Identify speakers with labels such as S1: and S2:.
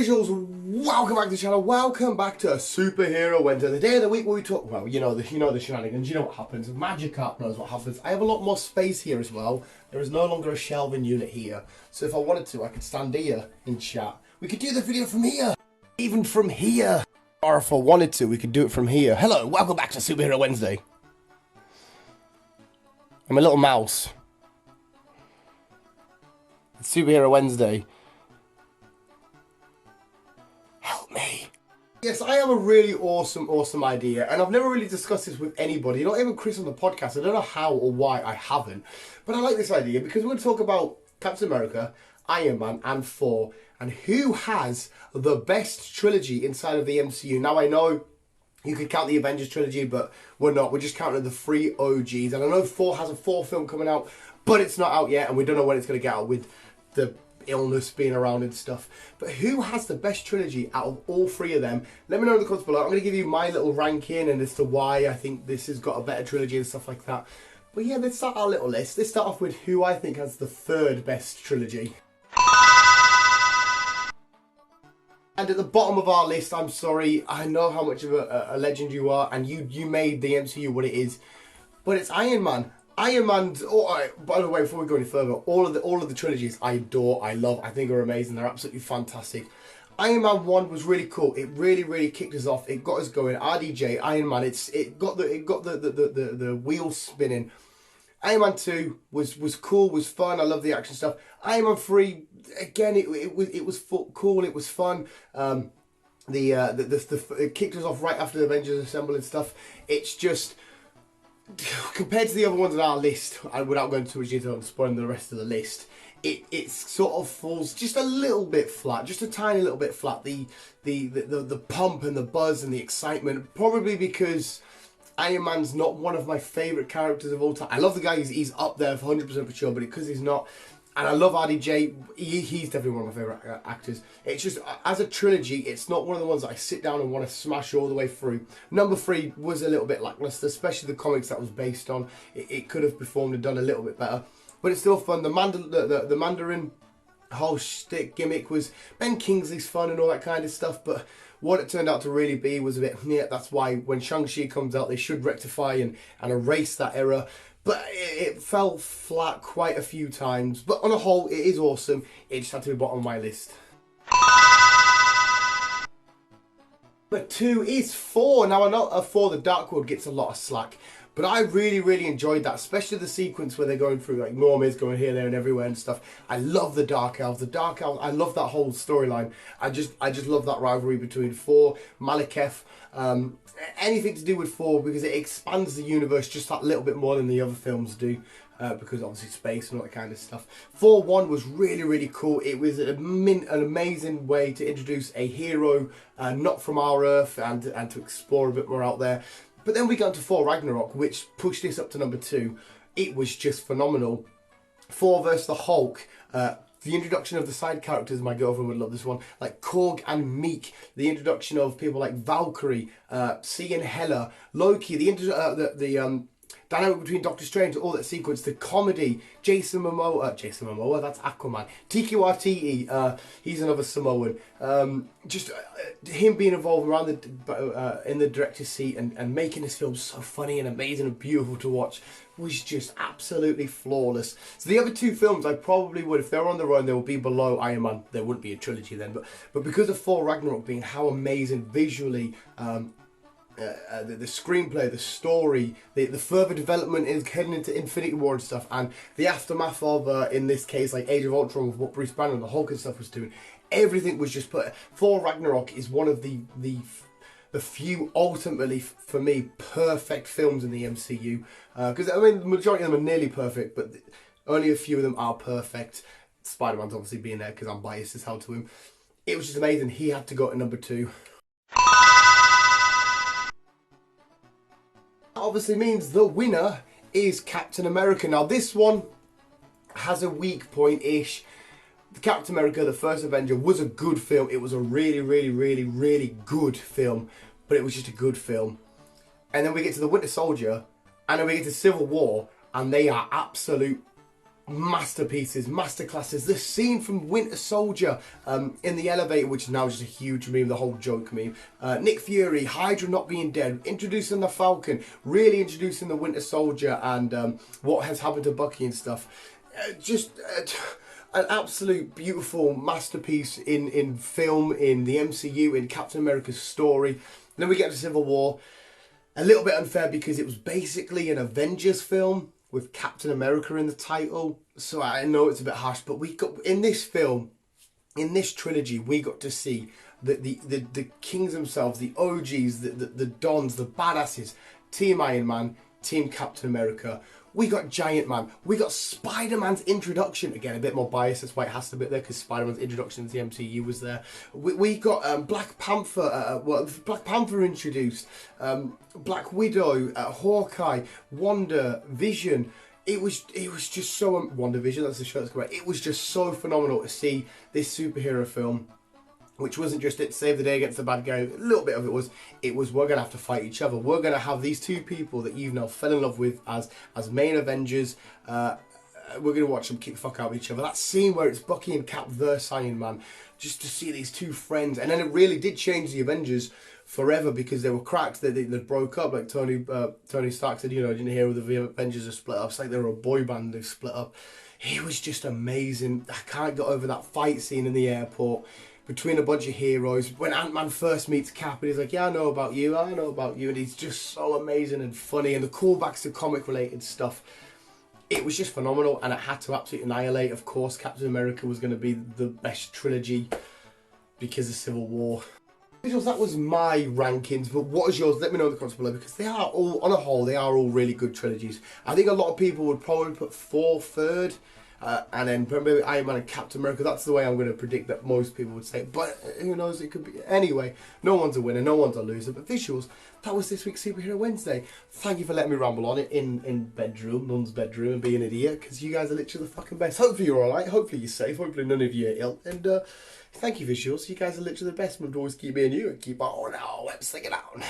S1: visuals, welcome back to the channel, welcome back to Superhero Wednesday, the day of the week where we talk, well, you know the shenanigans, you know what happens, Magic Art knows what happens. I have a lot more space here as well. There is no longer a shelving unit here, so if I wanted to, I could stand here and chat. We could do the video from here, even from here. Or if I wanted to, we could do it from here. Hello, welcome back to Superhero Wednesday. I'm a little mouse. It's Superhero Wednesday. Help me. Yes, I have a really awesome idea, and I've never really discussed this with anybody, not even Chris on the podcast. I don't know how or why I haven't, but I like this idea because we're going to talk about Captain America, Iron Man, and Thor, and who has the best trilogy inside of the MCU. Now, I know you could count the Avengers trilogy, but we're not. We're just counting the three OGs, and I know Thor has a fourth film coming out, but it's not out yet, and we don't know when it's going to get out with the illness being around and stuff. But who has the best trilogy out of all three of them? Let me know in the comments below. I'm going to give you my little ranking and as to why I think this has got a better trilogy and stuff like that. But yeah, let's start our little list. Let's start off with who I think has the third best trilogy. And at the bottom of our list, I'm sorry, I know how much of a legend you are, and you made the MCU what it is, but it's Iron Man. Iron Man's, by the way, before we go any further, all of the trilogies I adore, I love, I think are amazing. They're absolutely fantastic. Iron Man 1 was really cool. It really kicked us off. It got us going. RDJ, Iron Man, it got the wheels spinning. Iron Man 2 was cool, was fun. I love the action stuff. Iron Man 3, again, it was cool. It was fun. It kicked us off right after the Avengers Assemble and stuff. It's just, compared to the other ones on our list, without going too much detail and spoiling the rest of the list, it sort of falls just a little bit flat, just a tiny little bit flat. The pump and the buzz and the excitement, probably because Iron Man's not one of my favourite characters of all time. I love the guy, he's up there for 100% for sure, but because he's not. And I love RDJ, he's definitely one of my favourite actors. It's just, as a trilogy, it's not one of the ones that I sit down and want to smash all the way through. Number 3 was a little bit lackluster, especially the comics that was based on. It could have performed and done a little bit better. But it's still fun. The Mandarin whole shtick gimmick was, Ben Kingsley's fun and all that kind of stuff, but what it turned out to really be was a bit, yeah, that's why when Shang-Chi comes out, they should rectify and erase that error. But it fell flat quite a few times. But on a whole, it is awesome. It just had to be bottom of my list. Number 2 is Thor. Now, I know Thor: The Dark World gets a lot of slack, but I really enjoyed that, especially the sequence where they're going through, like, Normies going here, there, and everywhere and stuff. I love the Dark Elves. The Dark Elves, I love that whole storyline. I just love that rivalry between Thor, Malekith, anything to do with Thor, because it expands the universe just that little bit more than the other films do, because obviously space and all that kind of stuff. Thor 1 was really cool. It was an amazing way to introduce a hero not from our Earth and to explore a bit more out there. But then we got into Thor Ragnarok, which pushed this up to number 2. It was just phenomenal. Thor vs. the Hulk. The introduction of the side characters, my girlfriend would love this one, like Korg and Meek. The introduction of people like Valkyrie, C and Hela, Loki. The dynamic between Doctor Strange, all that sequence, the comedy, Jason Momoa, that's Aquaman. Tiki Watiti, he's another Samoan. Just him being involved around in the director's seat and making this film so funny and amazing and beautiful to watch was just absolutely flawless. So the other 2 films I probably would, if they were on their own, they would be below Iron Man. There wouldn't be a trilogy then, but because of Thor Ragnarok being how amazing visually, the screenplay, the story, the further development is heading into Infinity War and stuff, and the aftermath of, in this case, like Age of Ultron, with what Bruce Banner and the Hulk and stuff was doing, everything was just put. Thor Ragnarok is one of the few, ultimately, for me, perfect films in the MCU. Because, I mean, the majority of them are nearly perfect, but only a few of them are perfect. Spider-Man's obviously being there because I'm biased as hell to him. It was just amazing. He had to go to number 2. Obviously means the winner is Captain America. Now this one has a weak point-ish. Captain America, the first Avenger, was a good film. It was a really good film, but it was just a good film. And then we get to the Winter Soldier, and then we get to Civil War, and they are absolute masterpieces, masterclasses. The scene from Winter Soldier in the elevator, which is now just a huge meme, the whole joke meme. Nick Fury, Hydra not being dead, introducing the Falcon, really introducing the Winter Soldier and what has happened to Bucky and stuff. Just an absolute beautiful masterpiece in film, in the MCU, in Captain America's story. And then we get to Civil War. A little bit unfair because it was basically an Avengers film with Captain America in the title. So I know it's a bit harsh, but we got in this film, in this trilogy, we got to see the kings themselves, the OGs, the Dons, the badasses, Team Iron Man, Team Captain America. We got Giant Man. We got Spider-Man's introduction. Again, a bit more biased. That's why it has to be there, because Spider-Man's introduction to the MCU was there. We got Black Panther. Black Panther introduced. Black Widow, Hawkeye, Wanda, Vision. It was just so WandaVision. That's the show that's correct. It was just so phenomenal to see this superhero film, which wasn't just it save the day against the bad guy. A little bit of it was we're going to have to fight each other. We're going to have these two people that you've now fell in love with as main Avengers. We're going to watch them kick the fuck out of each other. That scene where it's Bucky and Cap versus Iron Man, just to see these two friends. And then it really did change the Avengers forever, because they were cracked. They broke up. Like Tony Stark said, you know, I didn't hear the Avengers are split up. It's like they were a boy band, they split up. It was just amazing. I can't get over that fight scene in the airport between a bunch of heroes. When Ant-Man first meets Cap and he's like, yeah, I know about you, I know about you. And he's just so amazing and funny. And the callbacks to comic related stuff, it was just phenomenal. And it had to absolutely annihilate. Of course, Captain America was going to be the best trilogy because of Civil War. That was my rankings, but what is yours? Let me know in the comments below, because they are all, on a whole, they are all really good trilogies. I think a lot of people would probably put Thor third, and then maybe Iron Man and Captain America. That's the way I'm going to predict that most people would say. But who knows, it could be. Anyway, no one's a winner, no one's a loser. But visuals, that was this week's Superhero Wednesday. Thank you for letting me ramble on it in Mum's bedroom and be an idiot, because you guys are literally the fucking best. Hopefully you're alright, hopefully you're safe, hopefully none of you are ill. And thank you, visuals. You guys are literally the best. Mum always keep me and you and keep on our web singing out.